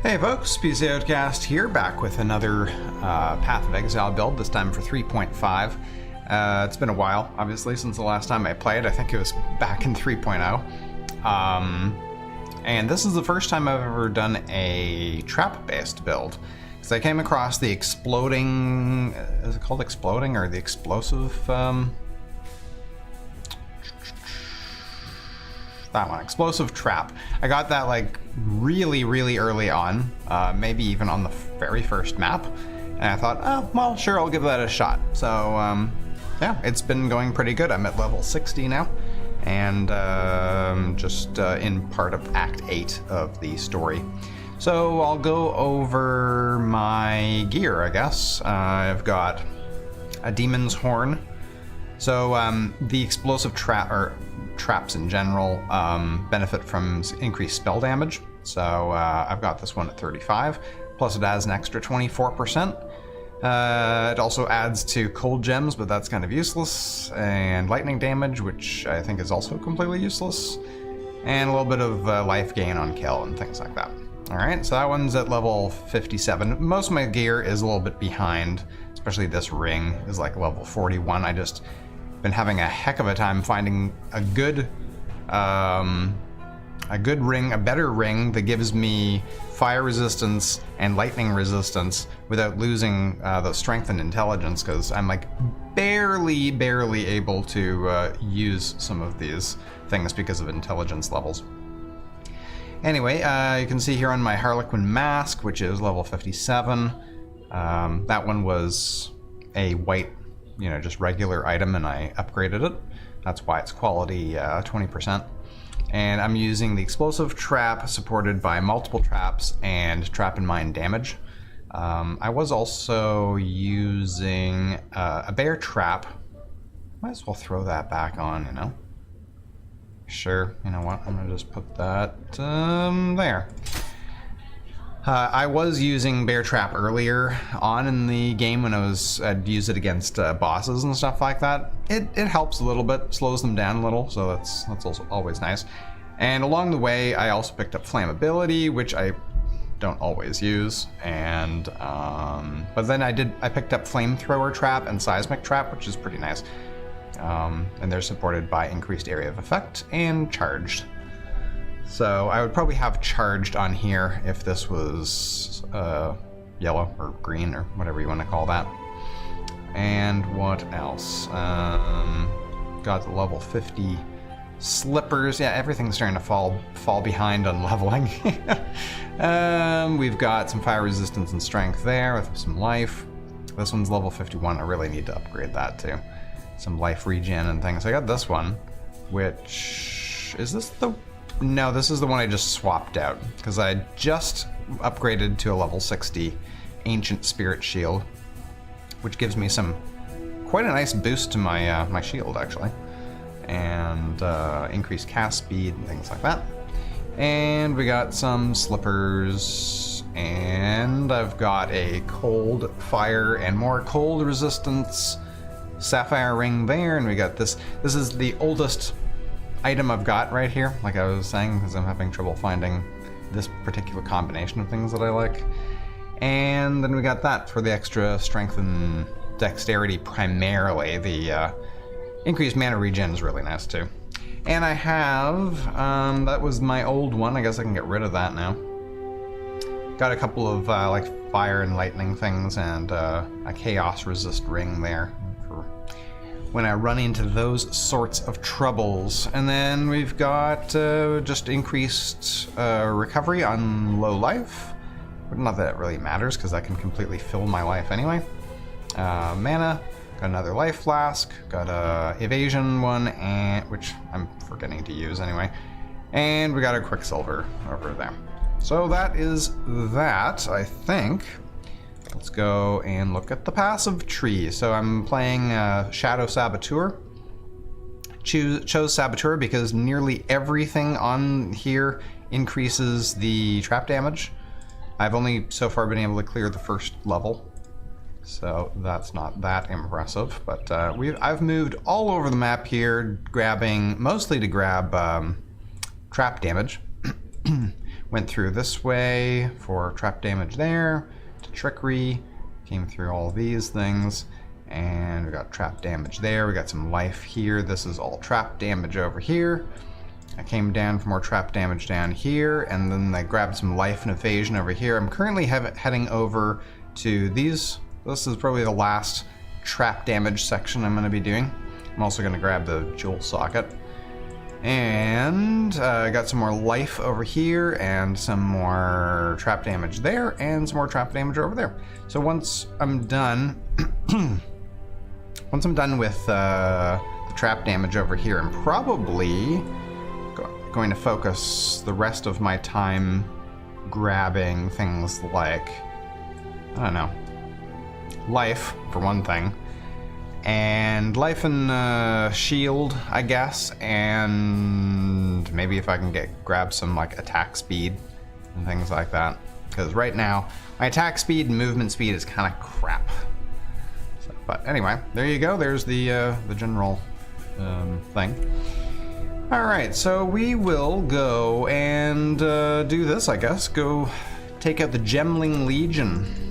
Hey folks, PC Outcast here, back with another Path of Exile build, this time for 3.5. It's been a while, obviously, since the last time I played. I think it was back in 3.0. And this is the first time I've ever done a trap-based build. Because I came across the exploding... is it called exploding, or the explosive... that one, explosive trap. I got that like really early on, maybe even on the very first map, and I thought, oh well, sure, I'll give that a shot. So yeah, it's been going pretty good. I'm at level 60 now, and just in part of Act 8 of the story. So I'll go over my gear, I guess. I've got a demon's horn. So the explosive traps in general benefit from increased spell damage. So I've got this one at 35, plus it adds an extra 24%. It also adds to cold gems, but that's kind of useless, and lightning damage, which I think is also completely useless, and a little bit of life gain on kill and things like that. Alright, so that one's at level 57. Most of my gear is a little bit behind, especially this ring is like level 41. I just been having a heck of a time finding a good ring, a better ring that gives me fire resistance and lightning resistance without losing the strength and intelligence, because I'm like barely able to use some of these things because of intelligence levels. Anyway, you can see here on my Harlequin mask, which is level 57, that one was a white, you know, just regular item, and I upgraded it. That's why it's quality 20%. And I'm using the explosive trap supported by multiple traps and trap and mine damage. I was also using a bear trap. Might as well throw that back on, you know. Sure, you know what, I'm gonna just put that there. I was using Bear Trap earlier on in the game when I'd use it against bosses and stuff like that. It helps a little bit, slows them down a little, so that's also always nice. And along the way, I also picked up Flammability, which I don't always use, and but then I picked up Flamethrower Trap and Seismic Trap, which is pretty nice. And they're supported by increased area of effect and charged. So I would probably have charged on here if this was yellow or green or whatever you want to call that. And what else? Got the level 50 slippers. Yeah, everything's starting to fall behind on leveling. We've got some fire resistance and strength there with some life. This one's level 51. I really need to upgrade that too. Some life regen and things. I got this one, which is this the... No, this is the one I just swapped out, because I just upgraded to a level 60 Ancient Spirit Shield, which gives me quite a nice boost to my my shield, actually, and increased cast speed and things like that. And we got some slippers, and I've got a cold, fire, and more cold resistance sapphire ring there, and we got this. This is the oldest item I've got right here, like I was saying, because I'm having trouble finding this particular combination of things that I like. And then we got that for the extra strength and dexterity primarily. The increased mana regen is really nice too. And I have, that was my old one, I guess I can get rid of that now. Got a couple of like fire and lightning things, and a chaos resist ring there when I run into those sorts of troubles. And then we've got just increased recovery on low life. But not that it really matters, because that can completely fill my life anyway. Mana, got another life flask, got a evasion one, and which I'm forgetting to use anyway. And we got a quicksilver over there. So that is that, I think. Let's go and look at the passive tree. So I'm playing Shadow Saboteur. Chose Saboteur because nearly everything on here increases the trap damage. I've only so far been able to clear the first level, so that's not that impressive. But I've moved all over the map here, mostly to grab trap damage, Went through this way for trap damage there, to trickery, came through all these things, and we got trap damage there. We got some life here. This is all trap damage over here. I came down for more trap damage down here, and then I grabbed some life and evasion over here. I'm currently heading over to these. This is probably the last trap damage section I'm going to be doing. I'm also going to grab the jewel socket. And I got some more life over here, and some more trap damage there, and some more trap damage over there. So once I'm done, with the trap damage over here, I'm probably going to focus the rest of my time grabbing things like, I don't know, life for one thing, and life and shield, I guess, and maybe if I can grab some like attack speed and things like that, because right now my attack speed and movement speed is kind of crap. So, but anyway, there you go. There's the general thing. All right, so we will go and do this, I guess. Go take out the Gemling Legion.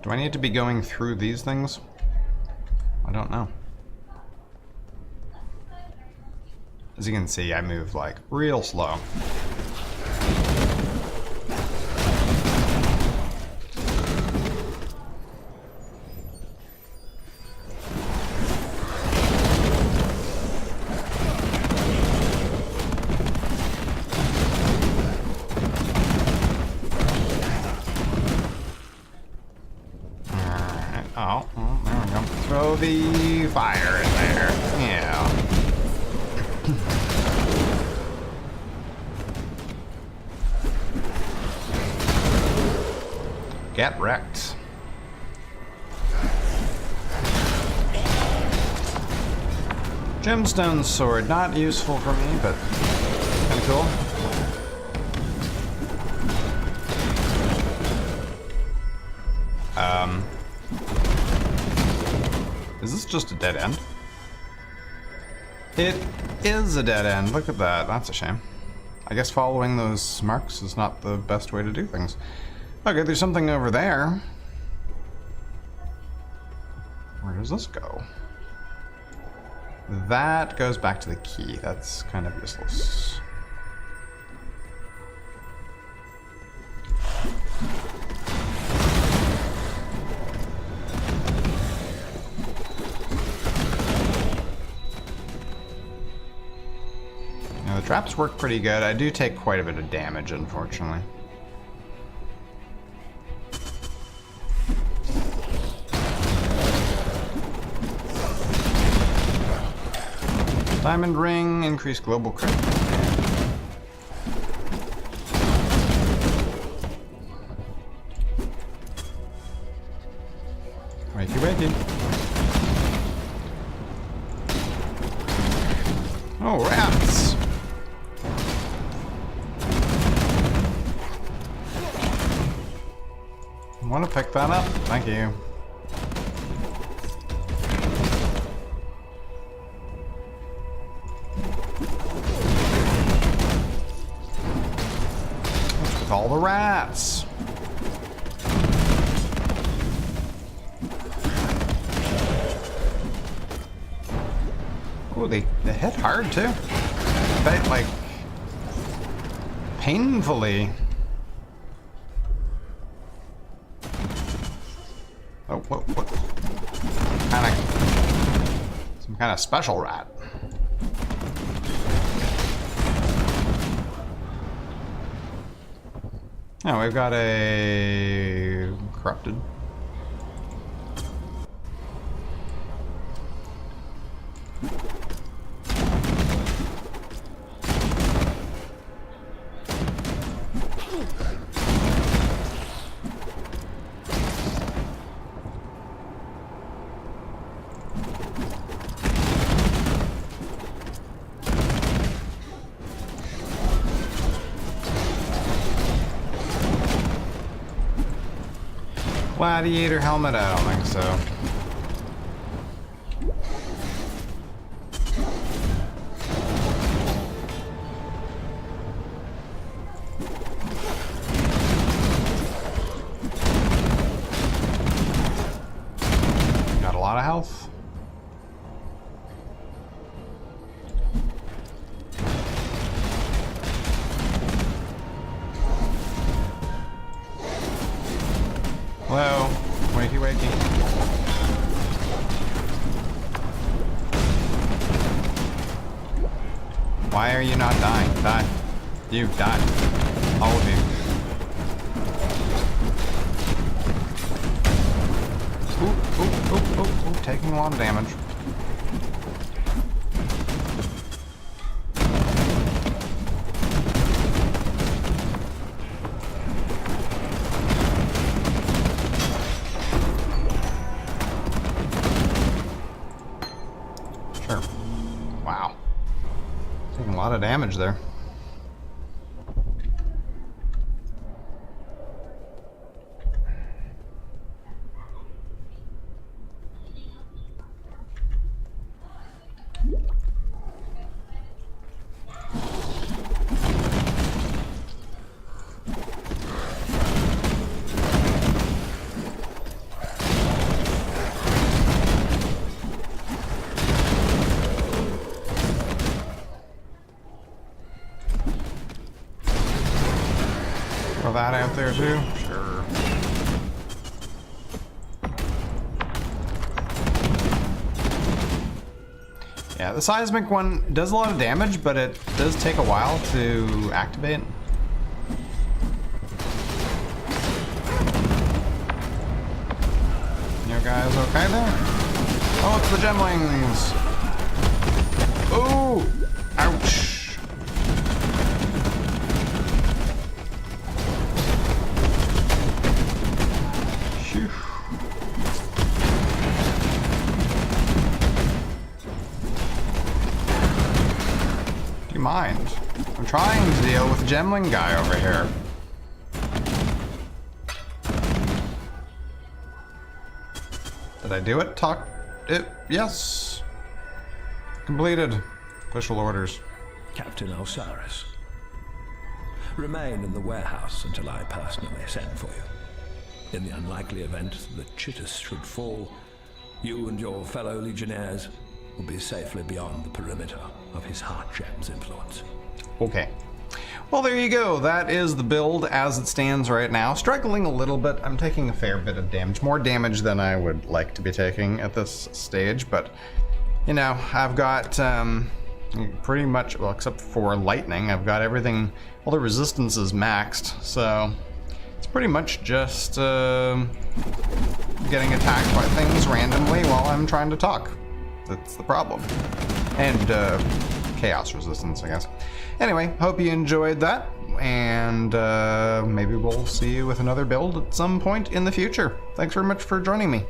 Do I need to be going through these things? I don't know. As you can see, I move like real slow. Oh, there we go. Throw the fire in there. Yeah. Get wrecked. Gemstone sword, not useful for me, but kind of cool. Is this just a dead end? It is a dead end. Look at that. That's a shame. I guess following those marks is not the best way to do things. Okay, there's something over there. Where does this go? That goes back to the key. That's kind of useless. Now, the traps work pretty good. I do take quite a bit of damage, unfortunately. Diamond ring, increased global crit. Wakey, wakey. Oh, rats! I want to pick that up. Thank you. With all the rats. Oh, they hit hard too. They like painfully. Oh, what? Some kind of special rat. Oh, we've got a corrupted. Gladiator helmet? I don't think so. lot of health. Hello? Wakey, wakey. Why are you not dying? Die. You, die. All of you. Ooh, taking a lot of damage. Sure. Wow. Taking a lot of damage there. Throw that out there too? Sure. Yeah, the seismic one does a lot of damage, but it does take a while to activate. You guys okay there? Oh, it's the gemlings! Ooh! Ouch! Do you mind? I'm trying to deal with the gemling guy over here. Did I do it? Yes. Completed. Official orders. Captain Osiris. Remain in the warehouse until I personally send for you. In the unlikely event that Chittus should fall, you and your fellow legionnaires will be safely beyond the perimeter of his heart gem's influence. Okay. Well, there you go. That is the build as it stands right now. Struggling a little bit. I'm taking a fair bit of damage. More damage than I would like to be taking at this stage, but, you know, I've got pretty much, well, except for lightning, I've got everything, all the resistances maxed, so it's pretty much just getting attacked by things randomly while I'm trying to talk. That's the problem. And chaos resistance, I guess. Anyway, hope you enjoyed that, and maybe we'll see you with another build at some point in the future. Thanks very much for joining me.